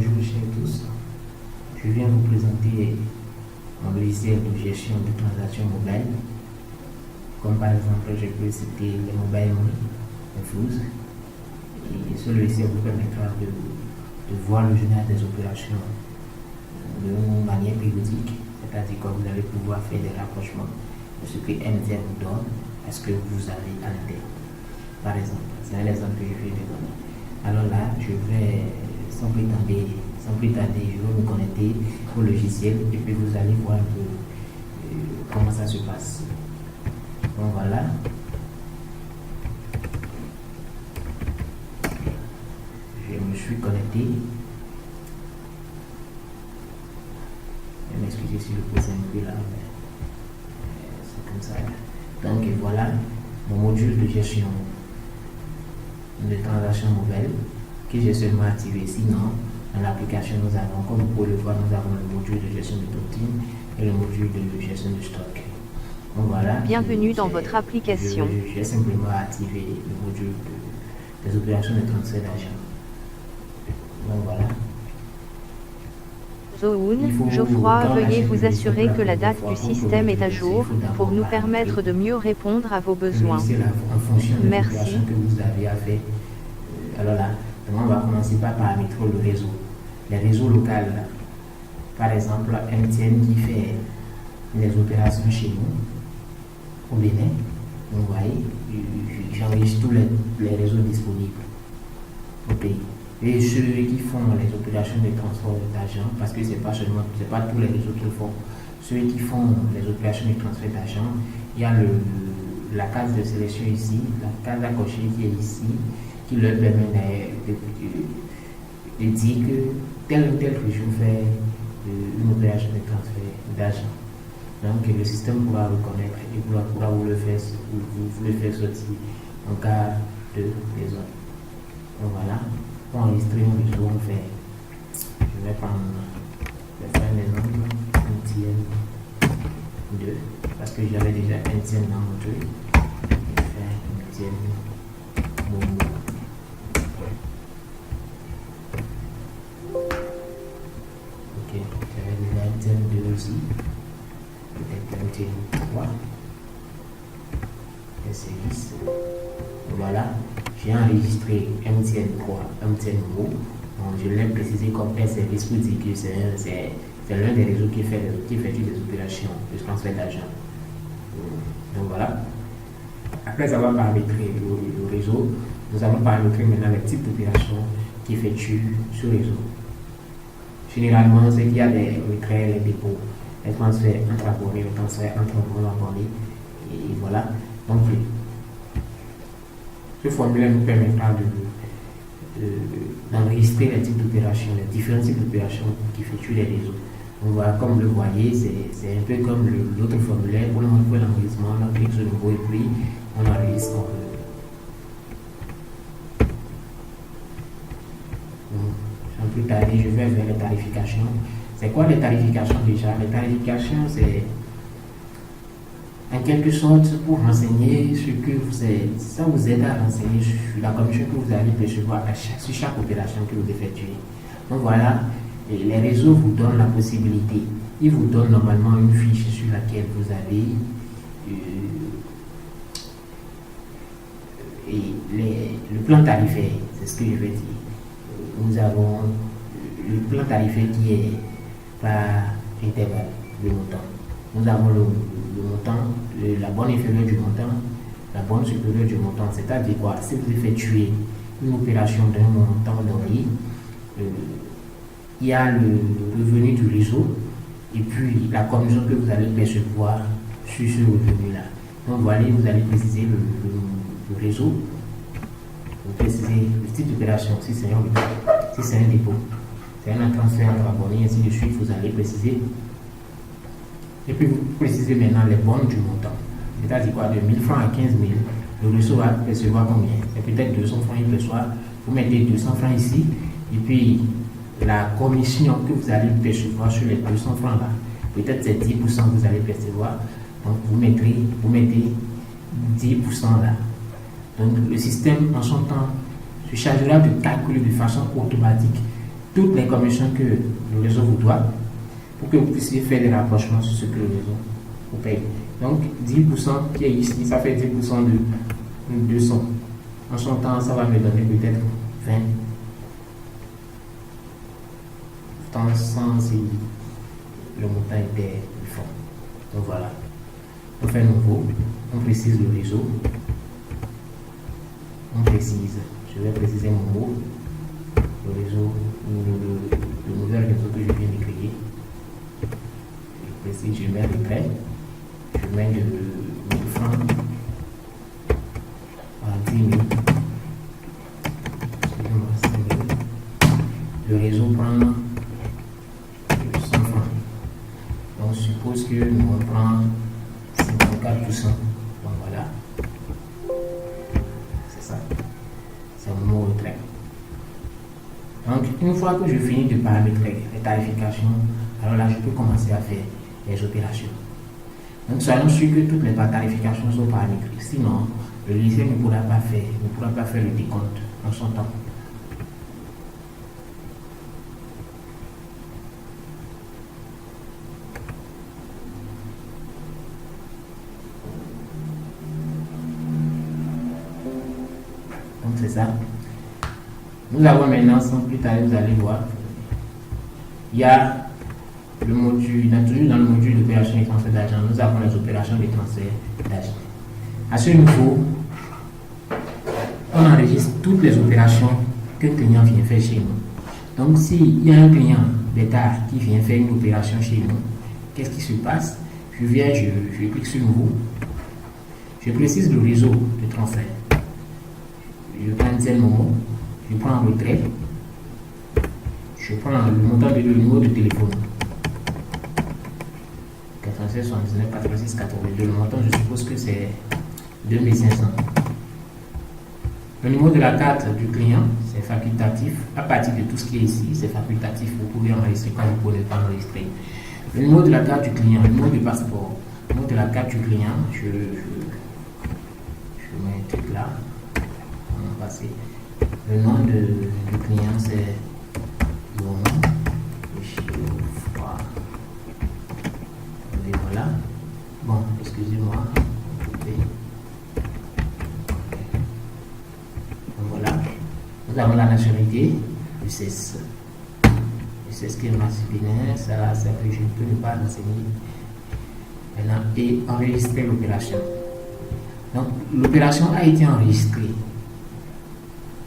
Bonjour chers tous, je viens vous présenter mon logiciel de gestion de transactions mobiles. Comme par exemple, je peux citer le Mobile Money, Infuse. Et ce logiciel vous permettra de voir le journal des opérations de manière périodique, c'est-à-dire que vous allez pouvoir faire des rapprochements de ce que MTN vous donne à ce que vous avez à l'intérieur. Par exemple, c'est un exemple que je vais vous donner. Alors là, je vais sans plus tarder, je vais me connecter au logiciel et puis vous allez voir un peu comment ça se passe. Donc voilà. Je me suis connecté. Je vais m'excuser si le pouce est un peu là, mais c'est comme ça. Donc voilà mon module de gestion de transactions mobile que j'ai seulement activé. Sinon, dans l'application, nous avons, comme vous pouvez le voir, nous avons le module de gestion de token et le module de gestion de stock. Donc voilà. Bienvenue dans votre application. J'ai simplement activé le module des opérations de transfert d'argent. Donc voilà. Zoun, Geoffroy, veuillez vous assurer que la date du système est à jour pour nous permettre de mieux répondre à vos besoins. Merci. Que vous avez à faire. Alors là, on va commencer par paramétrer le réseau. Les réseaux locaux, là. Par exemple, MTN qui fait les opérations chez nous, au Bénin. Vous voyez, j'enregistre tous les réseaux disponibles au pays. Et ceux qui font les opérations de transfert d'argent, parce que ce n'est pas tous les réseaux qui le font. Ceux qui font les opérations de transfert d'argent, il y a la case de sélection ici, la case à cocher qui est ici, qui leur permet de dire que telle ou telle région fait une opération de transfert d'argent. Donc le système pourra reconnaître et pourra vous le faire sortir en cas de besoin. Donc voilà. Pour enregistrer mon réseau, on fait, je vais prendre, un exemple, MTN 2, parce que j'avais déjà MTN dans mon truc. Je vais faire MTN Momo. Ok, j'avais déjà MTN 2 aussi, peut-être MTN 3, et service. Voilà. J'ai enregistré MTN 3, MTN Mo. Je l'ai précisé comme un service pour dire que c'est l'un des réseaux qui effectue des opérations de transfert d'argent. Donc voilà. Après avoir paramétré le réseau, nous allons paramétrer maintenant les types d'opérations qui effectuent ce réseau. Généralement, c'est qu'il y a des retraits, les dépôts, les transferts entre abonnés, les transferts entre abonnés. Et voilà. Donc, ce formulaire nous permettra d'enregistrer les types d'opérations, les différents types d'opérations qui effectuent les réseaux. Donc voilà, comme vous le voyez, c'est un peu comme l'autre formulaire. Pour l'enregistrement, on clique sur nouveau et puis on enregistre. Sans plus tarder, je vais vers les tarifications. C'est quoi les tarifications déjà? Les tarifications, c'est en quelque sorte pour renseigner ce que vous êtes, ça vous aide à renseigner sur la commission que vous allez percevoir sur chaque opération que vous effectuez. Donc voilà, les réseaux vous donnent la possibilité, ils vous donnent normalement une fiche sur laquelle vous avez le plan tarifaire, c'est ce que je vais dire. Nous avons le plan tarifaire qui est par intervalle de montant. Nous avons le montant, la borne inférieure du montant, la borne supérieure du montant. C'est-à-dire quoi? Si vous effectuez une opération d'un montant donné, il y a le revenu du réseau et puis la commission que vous allez percevoir sur ce revenu-là. Donc voilà, vous allez préciser le réseau, vous précisez le type d'opération, si c'est un dépôt, c'est un transfert entre abonnés, ainsi de suite, vous allez préciser. Et puis vous précisez maintenant les bornes du montant. C'est-à-dire quoi, de 1000 francs à 15 000, le réseau va percevoir combien? C'est peut-être 200 francs, il perçoit. Vous mettez 200 francs ici, et puis la commission que vous allez percevoir sur les 200 francs là, peut-être c'est 10% que vous allez percevoir. Donc vous mettez 10% là. Donc le système en son temps se chargera de calculer de façon automatique toutes les commissions que le réseau vous doit pour que vous puissiez faire des rapprochements sur ce que le réseau vous paye. Donc 10% qui est ici, ça fait 10% de 200. En son temps, ça va me donner peut-être 20. Pourtant, sans si le montant était plus fort. Donc voilà. On fait nouveau, on précise le réseau. On précise, je vais préciser mon mot, le réseau, le nouvel réseau que je viens de créer. Je précise, je mets le trait, je mets le franc à 10 000. Excusez-moi, 5 000. Le réseau prend 100 francs. Donc, on suppose que nous on prend 54%. Donc voilà. C'est ça. C'est mon mot retrait. Donc, une fois que je finis de paramétrer les tarifications, alors là, je peux commencer à faire les opérations. Donc, soyons sûrs que toutes les tarifications sont paramétrées. Sinon, le logiciel ne pourra pas faire le décompte en son temps. Donc, c'est ça. Nous avons maintenant, sans plus tarder, vous allez voir, il y a le module, toujours dans le module d'opération et transfert d'argent, nous avons les opérations de transfert d'argent. À ce niveau, on enregistre toutes les opérations que le client vient faire chez nous. Donc, s'il y a un client d'État qui vient faire une opération chez nous, qu'est-ce qui se passe? Je viens, je clique sur Nouveau, je précise le réseau de transfert. Je prends un tel moment, je prends un retrait, je prends le montant de le numéro de téléphone 96 79 86 82. Le montant, je suppose que c'est 2500. Le numéro de la carte du client, c'est facultatif. À partir de tout ce qui est ici, c'est facultatif. Vous pouvez enregistrer quand vous ne pouvez pas enregistrer. Le numéro de la carte du client, le numéro du passeport, le numéro de la carte du client, je mets un truc là. On va passer. Le nom du client, c'est bon. Et voilà. Bon, excusez-moi. Voilà. Nous avons la nationalité, le CES. Le CES qui est masculin, ça que je ne peux pas enseigner. Maintenant, et enregistrer l'opération. Donc, l'opération a été enregistrée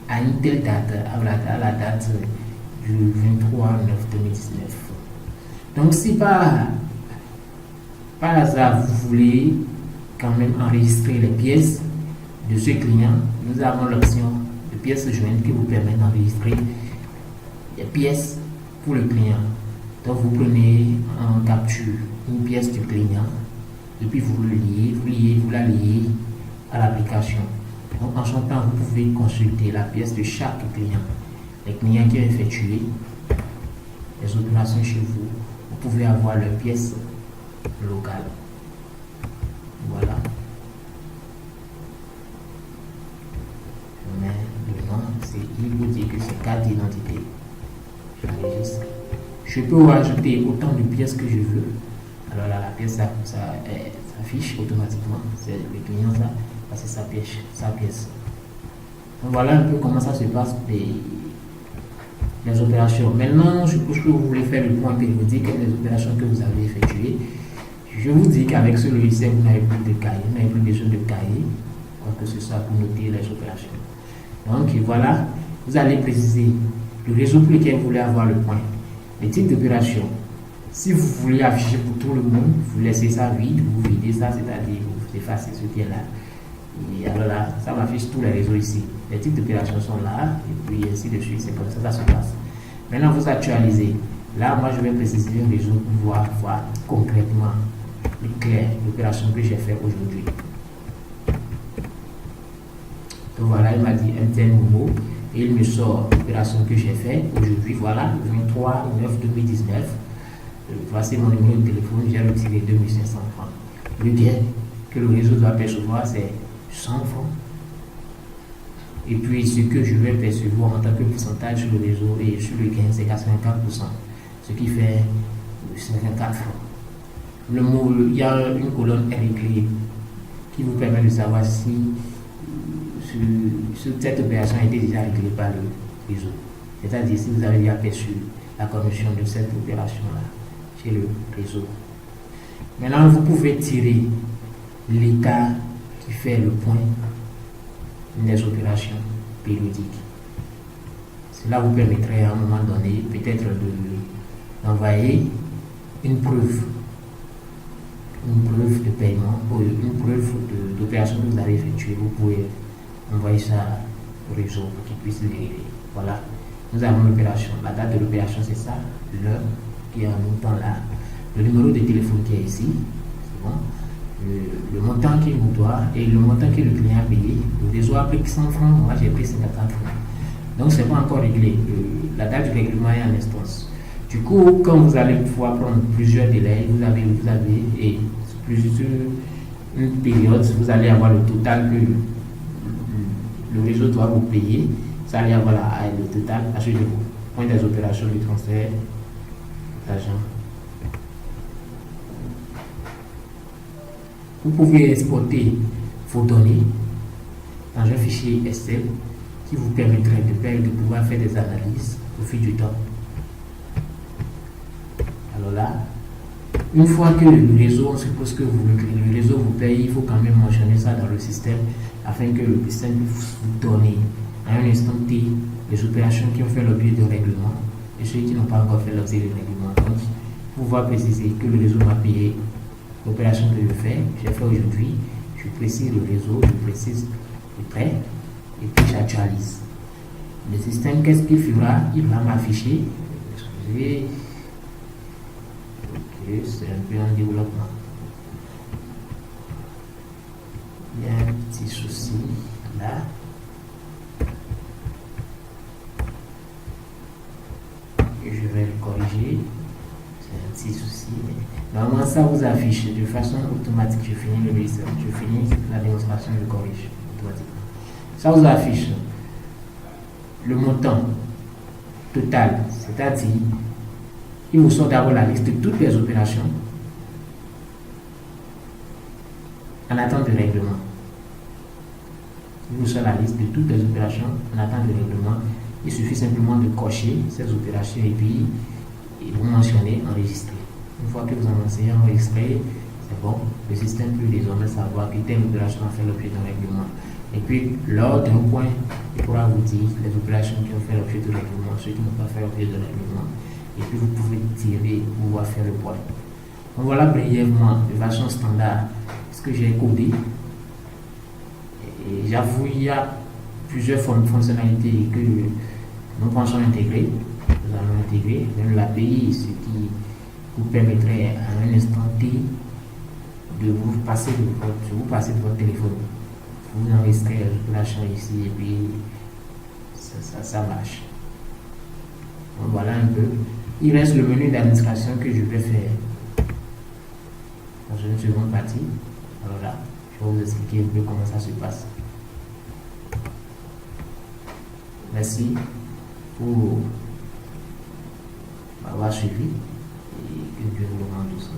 à une telle date, à la date du 23/9/2019. Donc, si par hasard vous voulez quand même enregistrer les pièces de ce client, nous avons l'option de pièces jointes qui vous permet d'enregistrer les pièces pour le client. Donc, vous prenez en capture une pièce du client et puis vous la liez à l'application. Donc, en son temps, vous pouvez consulter la pièce de chaque client. Les clients qui ont effectué les opérations chez vous, vous pouvez avoir leurs pièces locales. Voilà. Je mets le nom, il vous dit que c'est carte d'identité. J'enregistre. Je peux ajouter autant de pièces que je veux. Alors là, la pièce s'affiche automatiquement. C'est le client ça. C'est sa pièce. Donc voilà un peu comment ça se passe les opérations. Maintenant, je suppose que vous voulez faire le point périodique des opérations que vous avez effectuées. Je vous dis qu'avec ce logiciel, vous n'avez plus de cahier, vous n'avez plus besoin de cahier, quoi que ce soit pour noter les opérations. Donc voilà, vous allez préciser le réseau pour lequel vous voulez avoir le point, les types d'opérations. Si vous voulez afficher pour tout le monde, vous laissez ça vide, vous videz ça, c'est-à-dire vous effacez ce qui est là. Et alors là, ça m'affiche tous les réseaux ici. Les types d'opérations sont là, et puis ainsi de suite, c'est comme ça se passe. Maintenant, vous actualisez. Là, moi, je vais préciser un réseau pour voir concrètement le clair l'opération que j'ai fait aujourd'hui. Donc voilà, il m'a dit un tel mot, et il me sort l'opération que j'ai fait aujourd'hui. Voilà, le 23/9/2019. Voici mon numéro de téléphone, j'ai retiré 2500 francs. Le bien que le réseau doit percevoir, c'est 100 francs. Et puis ce que je vais percevoir en tant que pourcentage sur le réseau et sur le gain, c'est 84%, ce qui fait 54 francs. Il y a une colonne réglée qui vous permet de savoir si cette opération a été déjà réglée par le réseau. C'est-à-dire si vous avez déjà perçu la commission de cette opération-là chez le réseau. Maintenant, vous pouvez tirer l'état qui fait le point des opérations périodiques. Cela vous permettrait à un moment donné peut-être d'envoyer une preuve de paiement ou une preuve d'opération que vous avez effectuée. Vous pouvez envoyer ça au réseau pour qu'il puisse les régler. Voilà, nous avons l'opération. La date de l'opération, c'est ça, l'heure qui est en même temps là, le numéro de téléphone qui est ici, c'est bon, le montant qui est notoire et le montant que le client a payé. Le réseau a pris 100 francs, moi j'ai pris 50 francs. Donc c'est pas encore réglé. La date du règlement est en instance. Du coup, quand vous allez pouvoir prendre plusieurs délais, vous avez et sur une période, vous allez avoir le total que le réseau doit vous payer. Ça allait avoir le total à ce niveau. Point des opérations de transfert d'argent. Vous pouvez exporter vos données dans un fichier Excel qui vous permettrait de pouvoir faire des analyses au fil du temps. Alors là, une fois que le réseau, on suppose que le réseau vous paye, il faut quand même mentionner ça dans le système afin que le système puisse vous donner à un instant T les opérations qui ont fait l'objet de règlement et ceux qui n'ont pas encore fait l'objet de règlement. Donc, pouvoir préciser que le réseau m'a payé l'opération que j'ai fait aujourd'hui, je précise le réseau, je précise le prêt et puis j'actualise. Le système, qu'est-ce qu'il fera? Il va m'afficher, excusez, ok, c'est un peu en développement. Il y a un petit souci là. Et je vais le corriger. C'est un petit souci. Normalement, ça vous affiche de façon automatique. Je finis le reset, je finis la démonstration, je corrige automatiquement. Ça vous affiche le montant total, c'est-à-dire il vous sort d'abord la liste de toutes les opérations en attente de règlement. Il vous sort la liste de toutes les opérations en attente de règlement. Il suffit simplement de cocher ces opérations et puis vous mentionnez enregistrer. Une fois que vous annoncez enregistrer, c'est bon, le système peut désormais savoir que telle opération a fait l'objet d'un règlement. Et puis, lors d'un point, il pourra vous dire les opérations qui ont fait l'objet de règlement, ceux qui n'ont pas fait l'objet de règlement. Et puis, vous pouvez tirer, pouvoir faire le point. Donc, voilà brièvement, de façon standard, ce que j'ai codé. Et j'avoue, il y a plusieurs fonctionnalités que nous pensons intégrer. Nous allons intégrer même l'API, ce qui vous permettrait à un instant T de vous passer de votre téléphone. Vous enregistrez les opérations ici et puis ça marche. Donc voilà un peu. Il reste le menu d'administration que je vais faire dans une seconde partie. Alors là, je vais vous expliquer un peu comment ça se passe. Merci pour m'avoir suivi et que Dieu vous le rende tous.